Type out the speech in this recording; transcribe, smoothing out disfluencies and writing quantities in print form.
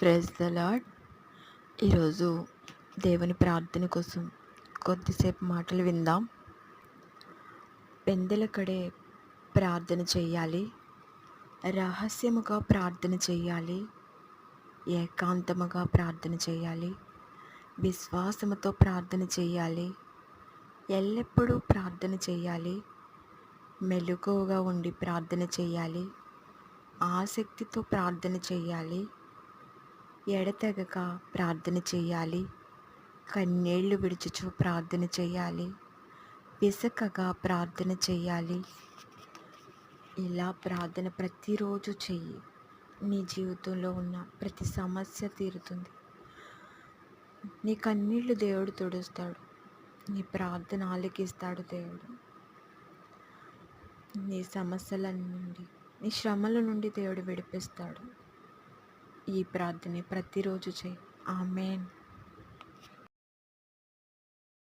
Praise the lord. ఈరోజు దేవుని ప్రార్థన కోసం కొద్దిసేపు మాటలు విందాం. పెందెలకడే ప్రార్థన చెయ్యాలి, రహస్యముగా ప్రార్థన చెయ్యాలి, ఏకాంతముగా ప్రార్థన చేయాలి, విశ్వాసముతో ప్రార్థన చేయాలి, ఎల్లప్పుడూ ప్రార్థన చేయాలి, మెలకువగా ఉండి ప్రార్థన చేయాలి, ఆసక్తితో ప్రార్థన చేయాలి, ఎడతెగక ప్రార్థన చేయాలి, కన్నీళ్లు విడుచుచు ప్రార్థన చేయాలి, విసకగా ప్రార్థన చేయాలి. ఇలా ప్రార్థన ప్రతిరోజు చెయ్యి. నీ జీవితంలో ఉన్న ప్రతి సమస్య తీరుతుంది. నీ కన్నీళ్లు దేవుడు తుడుస్తాడు. నీ ప్రార్థన ఆలకిస్తాడు దేవుడు. నీ సమస్యల నుండి, నీ శ్రమల నుండి దేవుడు విడిపిస్తాడు. ఈ ప్రార్థన ప్రతిరోజు చెయ్యి. ఆమేన్.